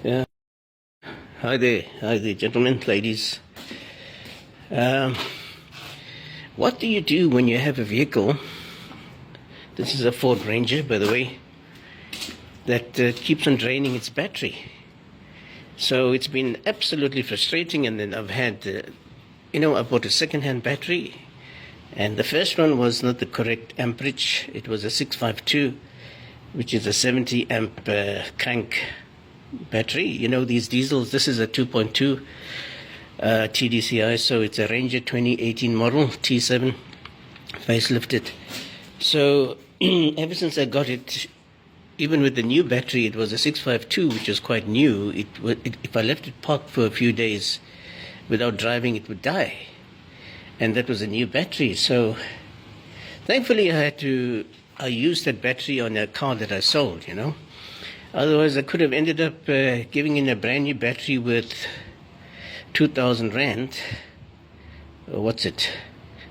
Yeah. Hi there, gentlemen, ladies. What do you do when you have a vehicle? This is a Ford Ranger, by the way, that keeps on draining its battery. So it's been absolutely frustrating, and then I've had, I bought a second-hand battery, and the first one was not the correct amperage. It was a 652, which is a 70 amp crank battery. You know, these diesels, this is a 2.2 Tdci, so it's a Ranger 2018 model, T7, facelifted. So ever since I got it, even with the new battery, it was a 652, which is quite new. If I left it parked for a few days without driving, it would die. And that was a new battery. So thankfully I used that battery on a car that I sold, Otherwise I could have ended up giving in a brand new battery with 2,000 Rand, or what's it,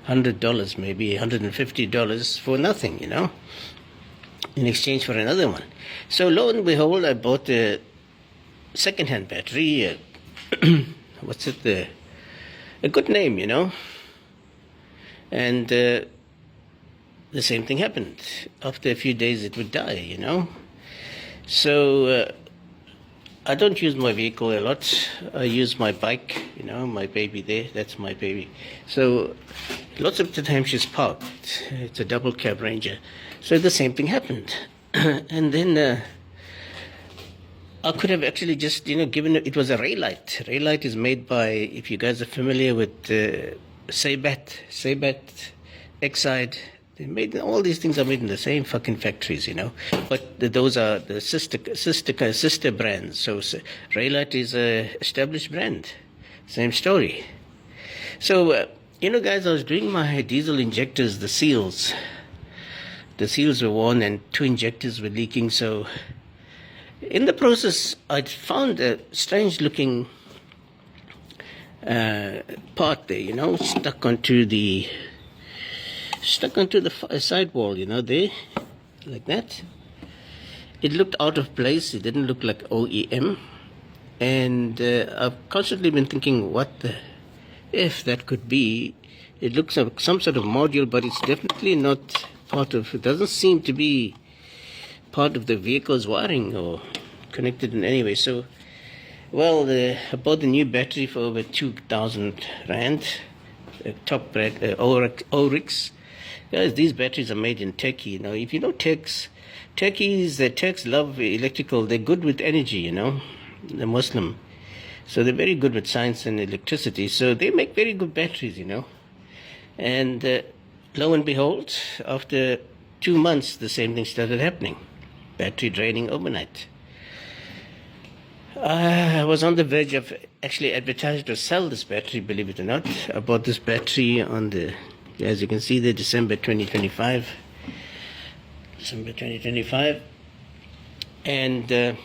$100 maybe, $150 for nothing, in exchange for another one. So lo and behold, I bought a second-hand battery, what's it, a good name, and the same thing happened. After a few days it would die, So I don't use my vehicle a lot. I use my bike, my baby there, that's my baby. So lots of the time she's parked. It's a double cab Ranger. So the same thing happened. And then I could have actually just, given it was a Raylight. Raylight is made by, if you guys are familiar with Saybat, Exide. They made all these things are made in the same fucking factories, But those are the sister brands. So Raylight is a established brand. Same story. So guys, I was doing my diesel injectors, the seals. The seals were worn and 2 injectors were leaking. So in the process, I found a strange-looking part there, stuck onto the sidewall, there, like that. It looked out of place. It didn't look like OEM. And I've constantly been thinking, what the if that could be. It looks like some sort of module, but it's definitely not part of, it doesn't seem to be part of the vehicle's wiring or connected in any way. So, well, I bought the new battery for over 2,000 Rand, top brand, Oryx. Guys, these batteries are made in Turkey. If you know Turks, the Turks love electrical. They're good with energy, the Muslim. So they're very good with science and electricity. So they make very good batteries, And lo and behold, after 2 months, the same thing started happening. Battery draining overnight. I was on the verge of actually advertising to sell this battery, believe it or not. I bought this battery on as you can see there, December 2025. And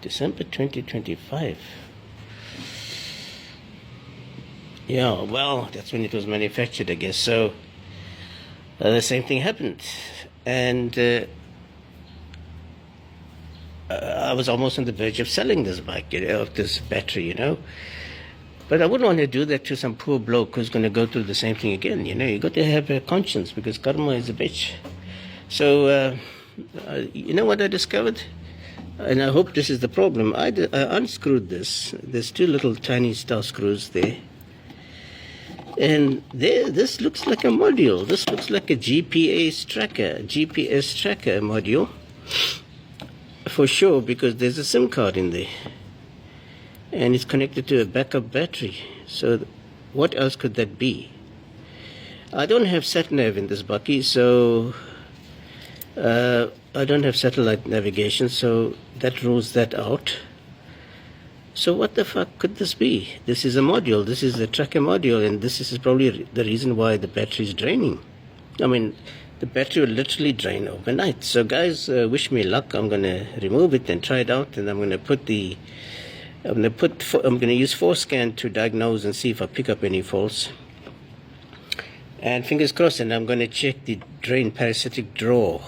December 2025. Yeah, well, that's when it was manufactured, I guess. So the same thing happened. And I was almost on the verge of selling this bike, of this battery, But I wouldn't want to do that to some poor bloke who's going to go through the same thing again, You got to have a conscience, because karma is a bitch. So, you know what I discovered? And I hope this is the problem. I unscrewed this. There's 2 little tiny star screws there. And this looks like a module. This looks like a GPS tracker module. For sure, because there's a SIM card in there. And it's connected to a backup battery. So what else could that be? I don't have sat-nav in this bucky, so I don't have satellite navigation, so that rules that out. So what the fuck could this be? This is a module. This is a tracker module, and this is probably the reason why the battery is draining. I mean, the battery will literally drain overnight. So guys, wish me luck. I'm going to remove it and try it out, and I'm going to use ForeScan to diagnose and see if I pick up any faults. And fingers crossed, and I'm going to check the drain parasitic draw.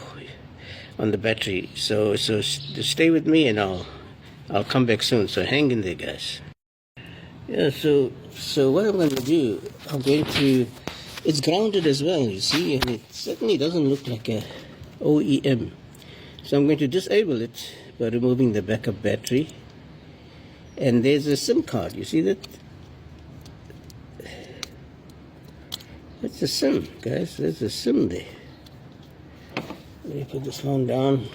on the battery. So stay with me, and I'll come back soon. So hang in there, guys. Yeah. So what I'm going to do, it's grounded as well, you see, and it certainly doesn't look like a OEM. So I'm going to disable it by removing the backup battery. And there's a SIM card. You see that? That's a SIM, guys. There's a SIM there. Let me put this phone down.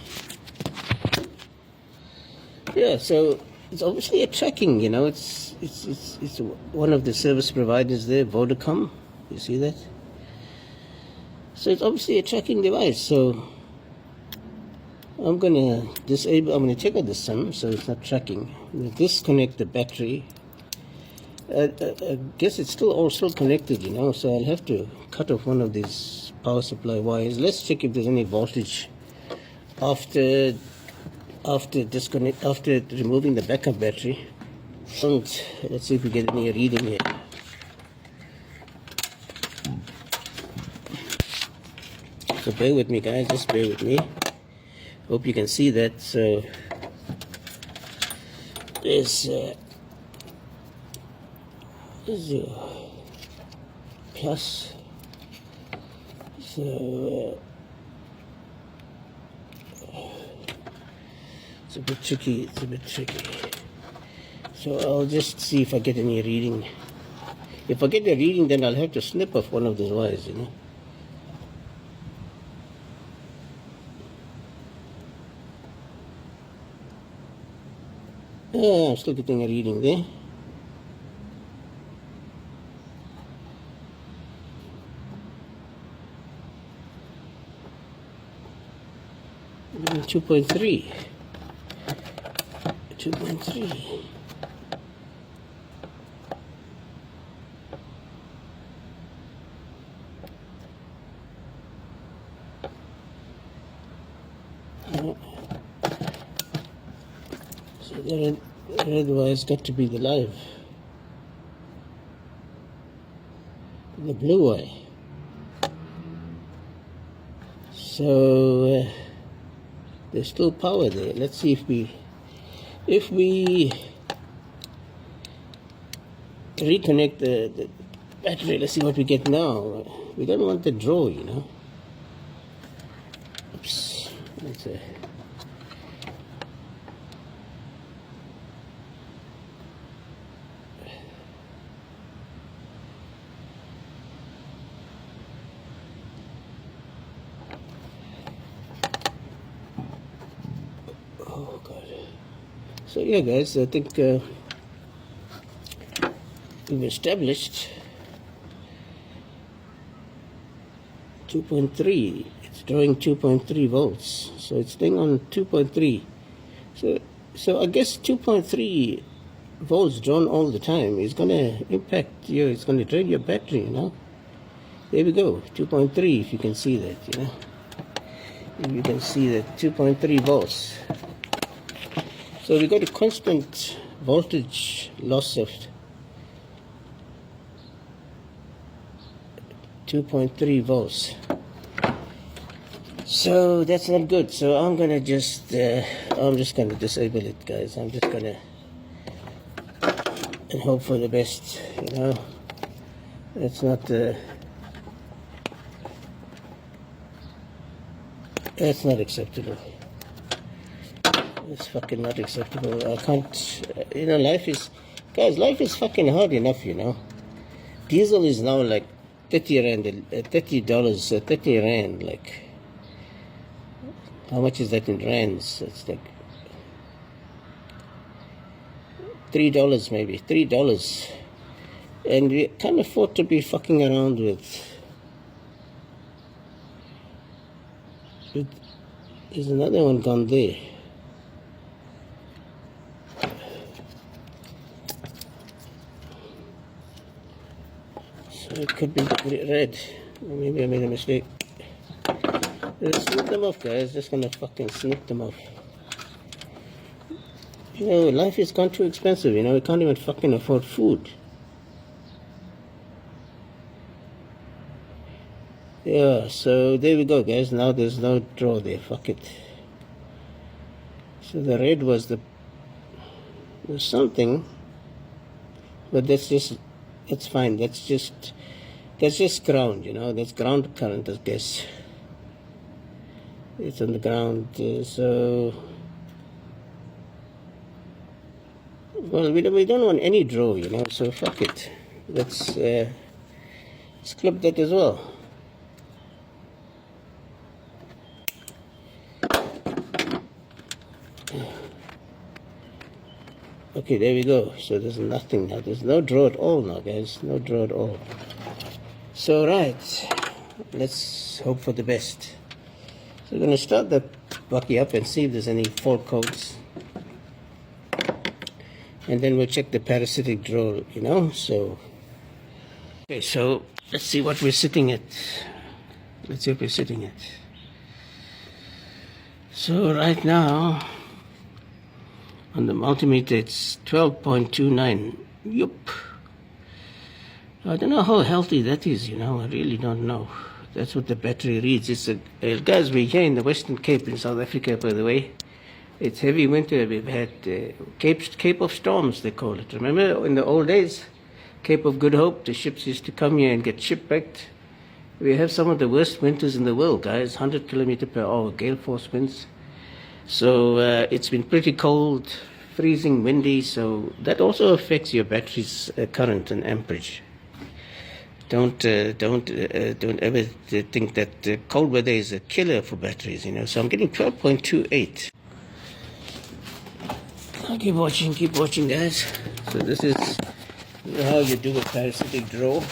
Yeah, so it's obviously a tracking, you know. It's one of the service providers there, Vodacom. You see that? So it's obviously a tracking device. So I'm gonna take out the SIM so it's not tracking. I'm gonna disconnect the battery. I guess it's still connected, you know, so I'll have to cut off one of these power supply wires. Let's check if there's any voltage after removing the backup battery. And let's see if we get any reading here. So bear with me, guys, just bear with me. Hope you can see that. So there's plus. So it's a bit tricky. So I'll just see if I get any reading. If I get a reading, then I'll have to snip off one of those wires, you know. I'm still getting a reading there. Even 2.3. 2.3. So the red wire's got to be the live. The blue wire. So there's still power there. Let's see if we reconnect the battery. Let's see what we get now. We don't want the draw, you know. Oops. That's a oh God. So yeah, guys, I think we've established 2.3. It's drawing 2.3 volts, so it's staying on 2.3. So I guess 2.3 volts drawn all the time is going to impact you. It's going to drain your battery, you know. There we go, 2.3. If you can see that, you know. If you can see that 2.3 volts. So we got a constant voltage loss of 2.3 volts. So that's not good. So I'm just gonna disable it, guys. I'm just gonna and hope for the best. You know, that's not that's not acceptable. It's fucking not acceptable. I can't. You know, life is fucking hard enough. You know, diesel is now like 30 rand, $30, 30 rand. Like, how much is that in rands? It's like $3 maybe, $3. And we can't afford to be fucking around with. There's another one gone there. So it could be red. Maybe I made a mistake. Let's snip them off, guys. Just gonna fucking snip them off. You know, life has gone too expensive, you know, we can't even fucking afford food. Yeah, so there we go, guys. Now there's no draw there. Fuck it. So the red was the something, but it's fine. That's just ground, that's ground current, I guess. It's on the ground, so well, we don't want any draw, so fuck it. Let's clip that as well. Okay, there we go. So there's nothing now. There's no draw at all now, guys. No draw at all. So, right. Let's hope for the best. So we're going to start the bucky up and see if there's any fault codes. And then we'll check the parasitic draw, So, okay, so let's see what we're sitting at. Let's see what we're sitting at. So right now, on the multimeter, it's 12.29. Yup. I don't know how healthy that is, I really don't know. That's what the battery reads. Guys, we're here in the Western Cape in South Africa, by the way. It's heavy winter. We've had Cape of Storms, they call it. Remember in the old days, Cape of Good Hope, the ships used to come here and get shipwrecked. We have some of the worst winters in the world, guys. 100 kilometer per hour gale force winds. So it's been pretty cold, freezing, windy, so that also affects your battery's current and amperage. Don't ever think that cold weather is a killer for batteries, So I'm getting 12.28. Keep watching, guys. So this is how you do a parasitic draw.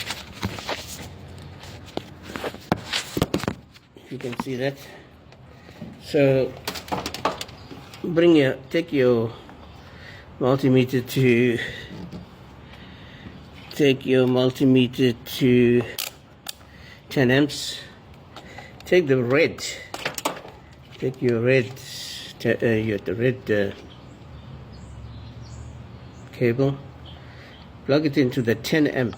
You can see that. So take your multimeter to 10 amps. Take the red. Take your red cable. Plug it into the 10 amp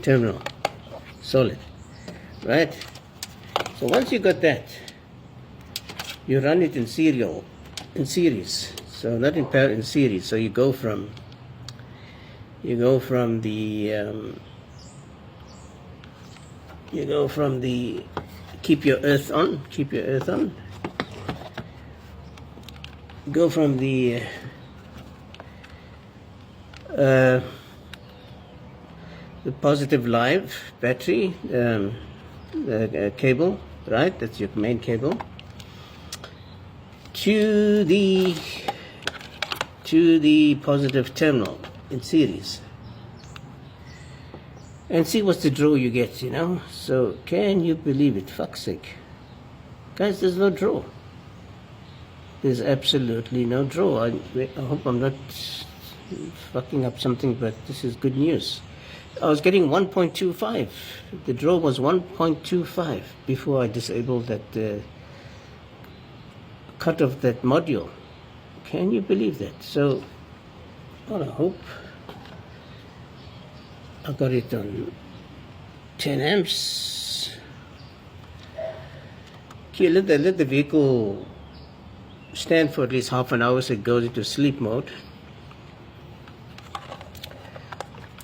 terminal, solid, right? So once you got that, you run it in series. So not in series. So you go from the keep your earth on. Go from the positive live battery cable, right? That's your main cable. To the positive terminal in series, and see what's the draw you get, So can you believe it? Fuck's sake, guys, there's no draw. There's absolutely no draw. I hope I'm not fucking up something, but this is good news. I was getting 1.25. The draw was 1.25 before I disabled that cut off that module. Can you believe that? So, well, I hope I got it on 10 amps. Okay, let the vehicle stand for at least half an hour so it goes into sleep mode.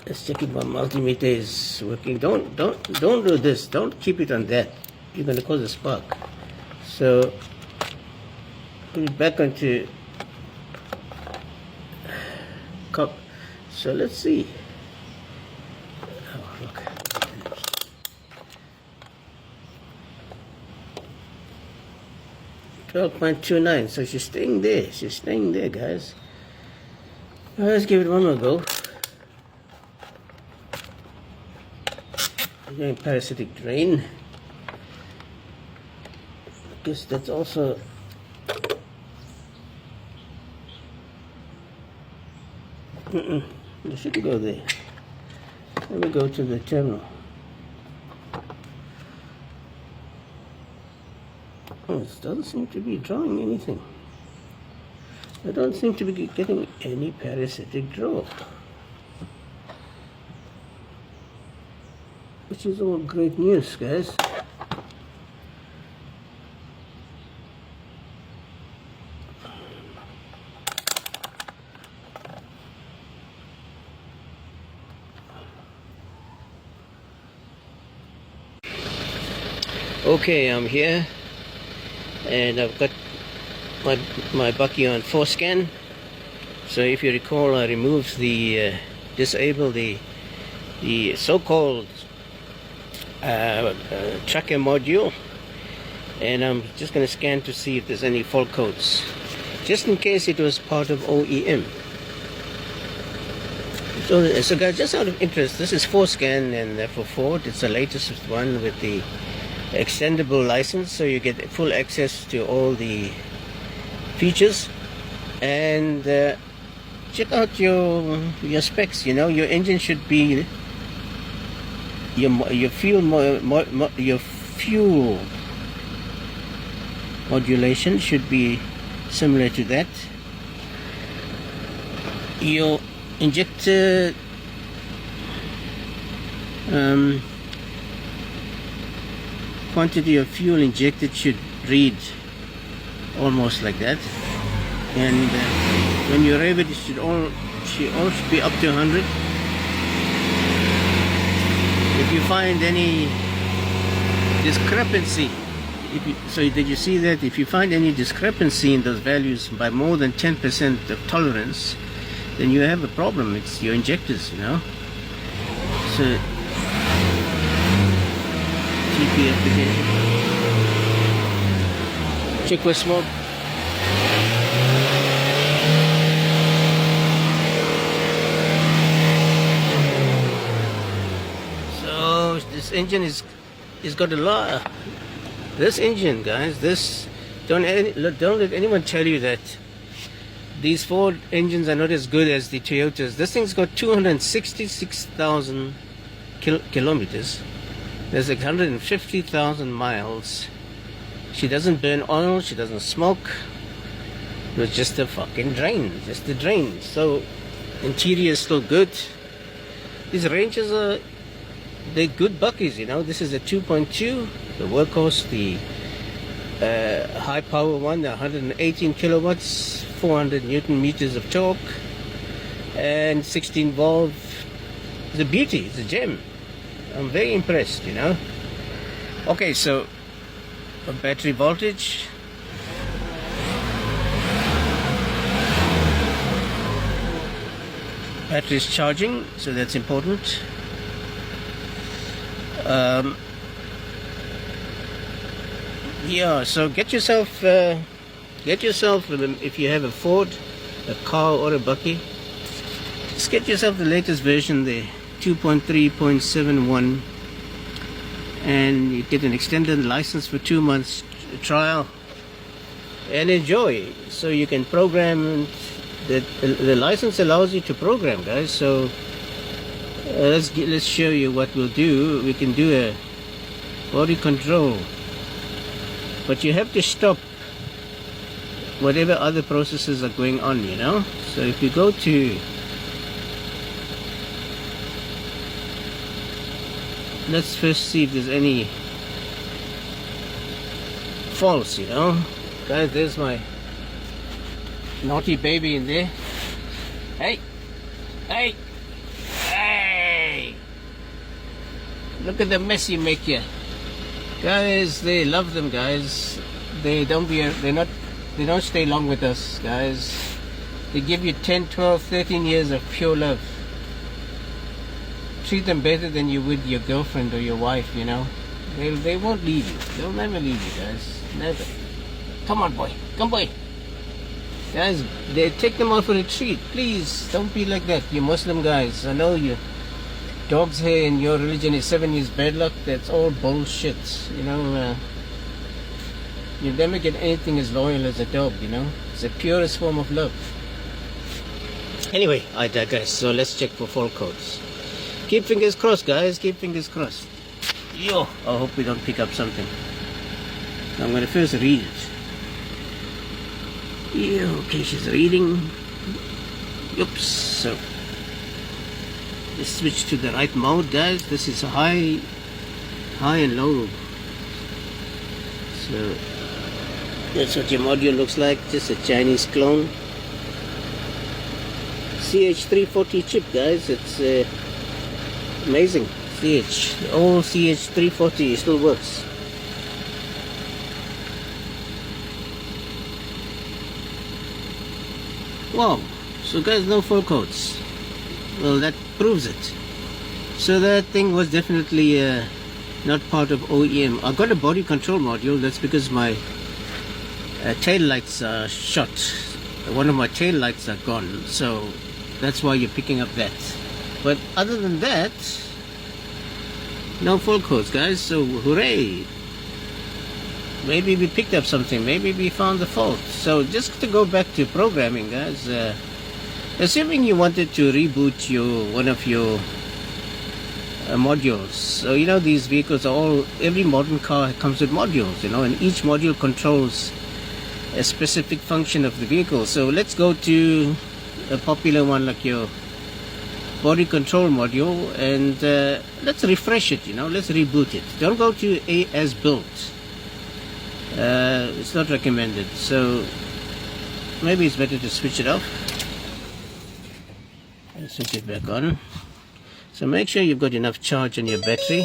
Let's check if my multimeter is working. Don't do this. Don't keep it on that. You're going to cause a spark. So put it back onto cup. So let's see. Oh, look. 12.29. So she's staying there. She's staying there, guys. Well, let's give it one more go. Doing parasitic drain. I guess that's also it shouldn't go there. Let me go to the terminal. Oh, it doesn't seem to be drawing anything. I don't seem to be getting any parasitic draw, which is all great news, guys. Okay, I'm here, and I've got my bucky on 4-scan. So if you recall, I removed the disabled the so-called tracker module, and I'm just going to scan to see if there's any fault codes, just in case it was part of OEM. So guys, just out of interest, this is 4-scan, and for Ford it's the latest one with the extendable license, so you get full access to all the features. And check out your specs. You know, your engine should be your fuel modulation should be similar to that. Your injector quantity of fuel injected should read almost like that, and when you rev it, it should all be up to 100. If you find any discrepancy, so did you see that? If you find any discrepancy in those values by more than 10% of tolerance, then you have a problem. It's your injectors, you know. So TP application. Check for smoke. So this engine is got a lot. This engine, guys, don't let anyone tell you that these Ford engines are not as good as the Toyotas. This thing's got 266,000 kilometers. There's like 150,000 miles. She doesn't burn oil. She doesn't smoke. It was just a fucking drain. Just a drain. So interior is still good. These Rangers they're good buckies, you know. This is a 2.2, the workhorse, the high power one, the 118 kilowatts, 400 Newton meters of torque, and 16 valve. It's a beauty. It's a gem. I'm very impressed, you know. Okay, so battery voltage. Battery is charging, so that's important. Yeah, so get yourself if you have a Ford, a car, or a bucky, just get yourself the latest version, the 2.3.71, and you get an extended license for 2 months trial and enjoy. So you can program. The license allows you to program, guys. So let's show you what we'll do. We can do a body control, but you have to stop whatever other processes are going on, you know. So if you go to, let's first see if there's any faults, you know. Guys, there's my naughty baby in there. Hey, hey, hey! Look at the mess you make here, guys. They love them, guys. They don't stay long with us, guys. They give you 10, 12, 13 years of pure love. Treat them better than you would your girlfriend or your wife, you know. They won't leave you. They'll never leave you, guys. Never. Come on, boy. Come, boy. Guys, they take them out for a treat. Please, don't be like that. You Muslim guys, I know you. Dog's hair in your religion is 7 years bad luck. That's all bullshit. You know, you'll never get anything as loyal as a dog, you know. It's the purest form of love. Anyway, I digress. So let's check for fault codes. Keep fingers crossed, guys. Keep fingers crossed. Yo, I hope we don't pick up something. I'm going to first read it. Yeah, okay, she's reading. Oops. So let's switch to the right mode, guys. This is high and low. So that's what your module looks like. Just a Chinese clone. CH340 chip, guys. It's amazing. The old CH340 still works. Wow, so guys, no full coats. Well, that proves it. So that thing was definitely not part of OEM. I got a body control module. That's because my tail lights are shot. One of my tail lights are gone, so that's why you're picking up that. But other than that, no full coats, guys. So hooray! Maybe we picked up something. Maybe we found the fault. So just to go back to programming, guys. Assuming you wanted to reboot one of your modules. So you know these vehicles are every modern car comes with modules, you know, and each module controls a specific function of the vehicle. So let's go to a popular one like your body control module, and let's refresh it, you know, let's reboot it. Don't go to as built. It's not recommended. So maybe it's better to switch it off and switch it back on. So make sure you've got enough charge on your battery.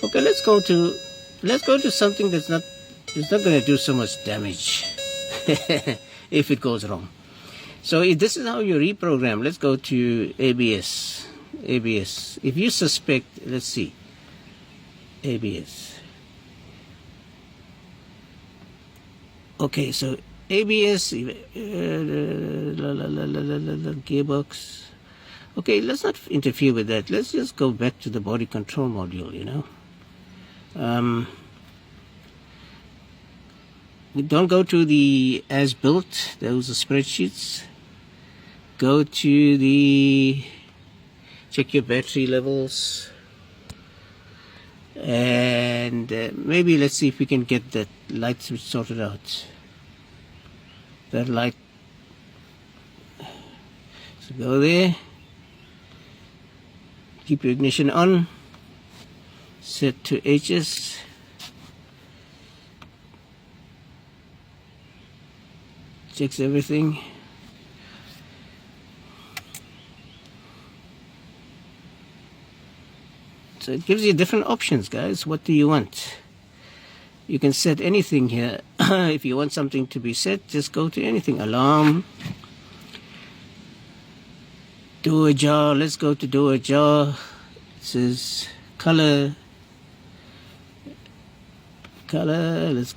Okay, let's go to something that's not going to do so much damage if it goes wrong. So if this is how you reprogram, let's go to ABS. ABS. If you suspect, let's see, ABS. Okay, so ABS, gearbox. Okay, let's not interfere with that. Let's just go back to the body control module, you know. Don't go to the as built, those are spreadsheets. Go to the, check your battery levels. And maybe let's see if we can get that light switch sorted out. That light. So go there. Keep your ignition on. Set to HS. Checks everything. So it gives you different options, guys. What do you want? You can set anything here. If you want something to be set, just go to anything. Alarm. Door jar. Let's go to door jar. It says color. Color. Let's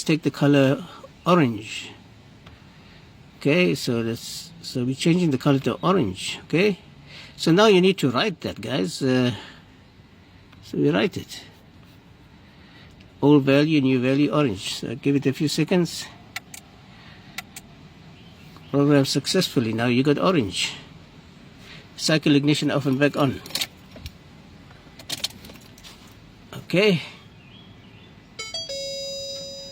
take the color orange. Okay, so we're changing the color to orange. Okay, so now you need to write that, guys. So we write it. Old value, new value, orange. So give it a few seconds. Program successfully. Now you got orange. Cycle ignition off and back on. Okay.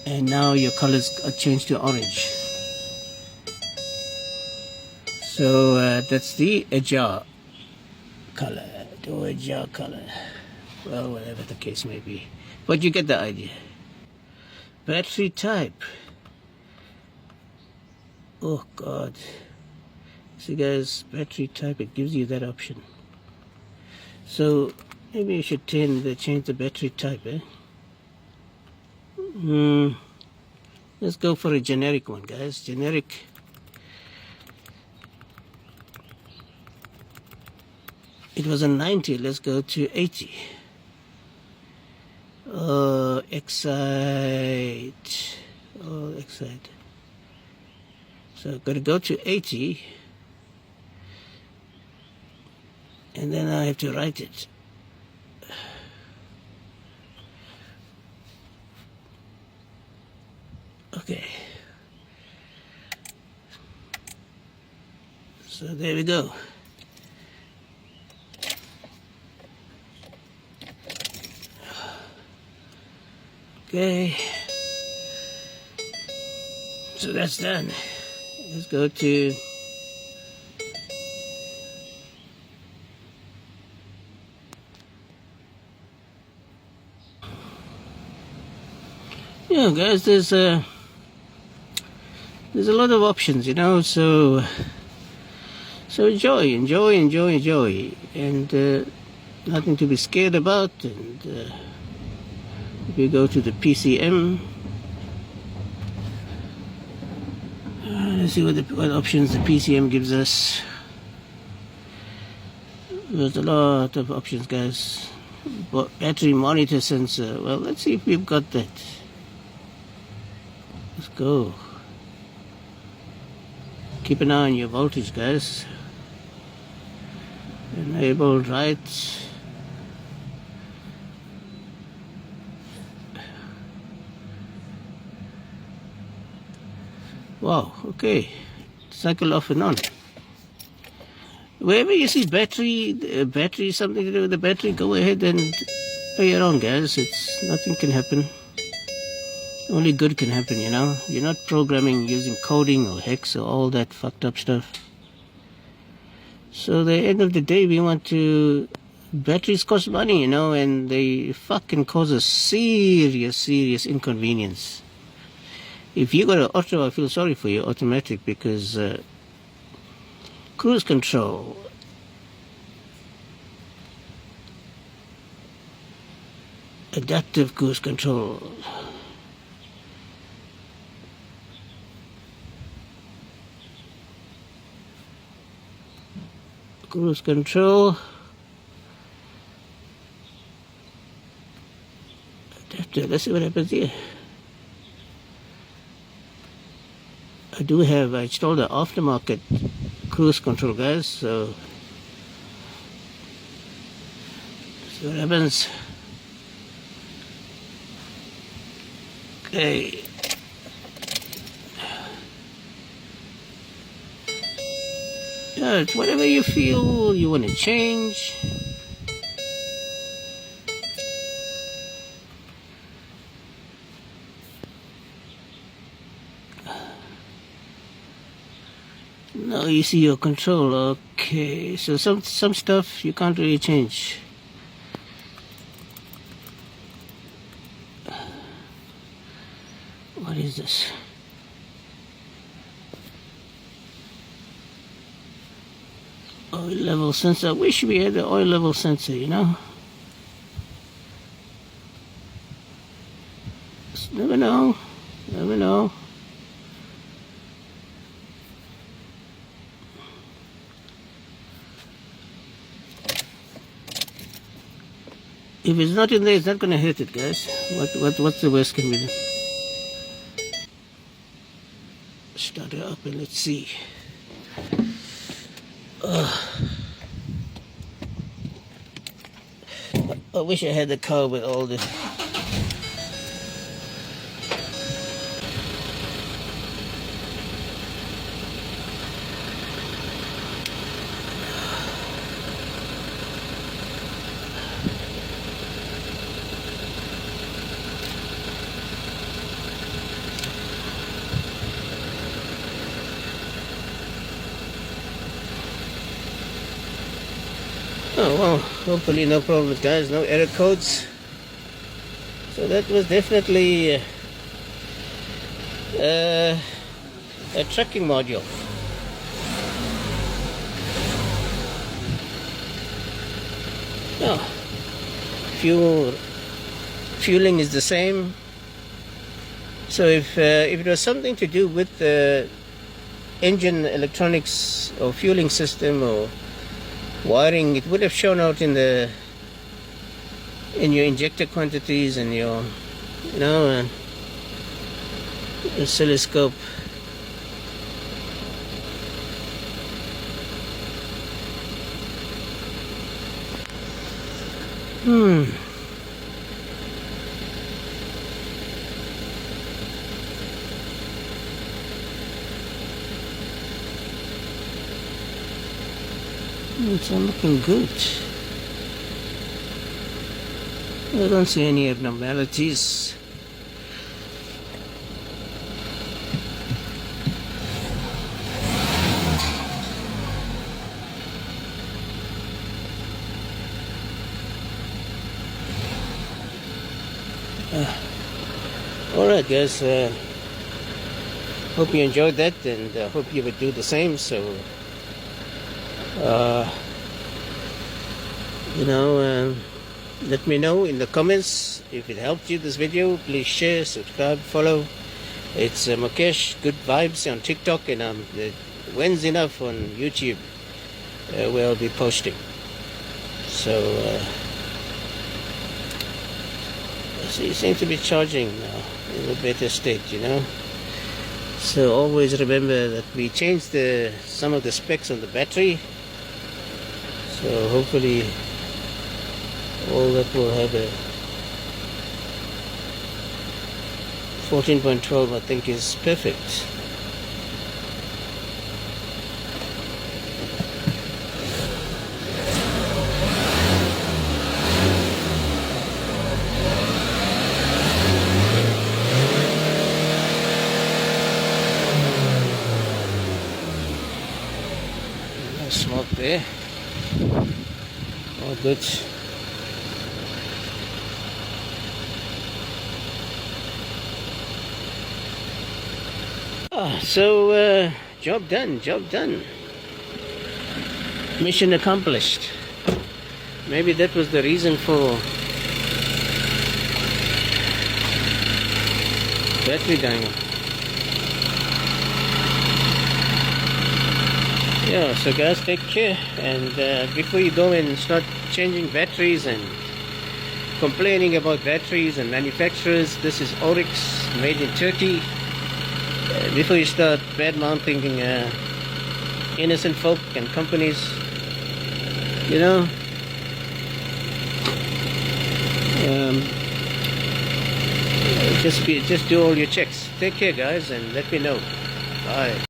And now your colors are changed to orange. So that's the ajar color, door ajar color. Well, whatever the case may be. But you get the idea. Battery type. Oh God. See guys, battery type, it gives you that option. So maybe you should change the battery type, eh? Let's go for a generic one, guys. Generic. It was a 90. Let's go to 80. Excite. Oh, excite. So I've got to go to 80. And then I have to write it. Okay. So there we go. Okay. So that's done. Let's go to yeah, guys, there's a lot of options, you know, so enjoy, and nothing to be scared about. And if you go to the PCM, Let's see what options the PCM gives us. There's a lot of options, guys. Battery monitor sensor. Well, let's see if we've got that. Let's go. Keep an eye on your voltage, guys. Enabled, right. Wow, okay. Cycle off and on. Wherever you see battery, something to do with the battery, go ahead and play it on, guys. Nothing can happen. Only good can happen, you know. You're not programming using coding or hex or all that fucked up stuff. So the end of the day, we want to... Batteries cost money, you know, and they fucking cause a serious inconvenience. If you got an auto, I feel sorry for you, automatic, because cruise control, adaptive cruise control, adaptive. Let's see what happens here. I installed the aftermarket cruise control, guys, so see what happens. Okay. Yeah, it's whatever you feel you want to change. Now you see your control. Okay, so some stuff you can't really change. What is this? Oil level sensor. I wish we had the oil level sensor, you know. Just never know. Never know. If it's not in there, it's not going to hurt it, guys. What's the worst can we do? Start it up and let's see. I wish I had the car with all the... Oh well, hopefully no problems, guys, no error codes. So that was definitely a tracking module. Oh, fueling is the same. So if it was something to do with the engine electronics or fueling system or wiring, it would have shown out in your injector quantities and your, you know, oscilloscope. It's looking good. I don't see any abnormalities. Alright guys, hope you enjoyed that, and hope you would do the same. So you know, let me know in the comments if it helped you, this video. Please share, subscribe, follow, It's Mukesh Good Vibes on TikTok, and when's enough on YouTube where I'll be posting. So it seems to be charging now in a better state, you know. So always remember that we changed some of the specs on the battery. So hopefully all that will have a 14.12, I think, is perfect. No smoke there. All good. So job done. Mission accomplished. Maybe that was the reason for battery dying. Yeah, so guys, take care, and before you go and start changing batteries and complaining about batteries and manufacturers, this is Oryx, made in Turkey. Before you start bad-mouthing innocent folk and companies, you know, just do all your checks. Take care, guys, and let me know. Bye.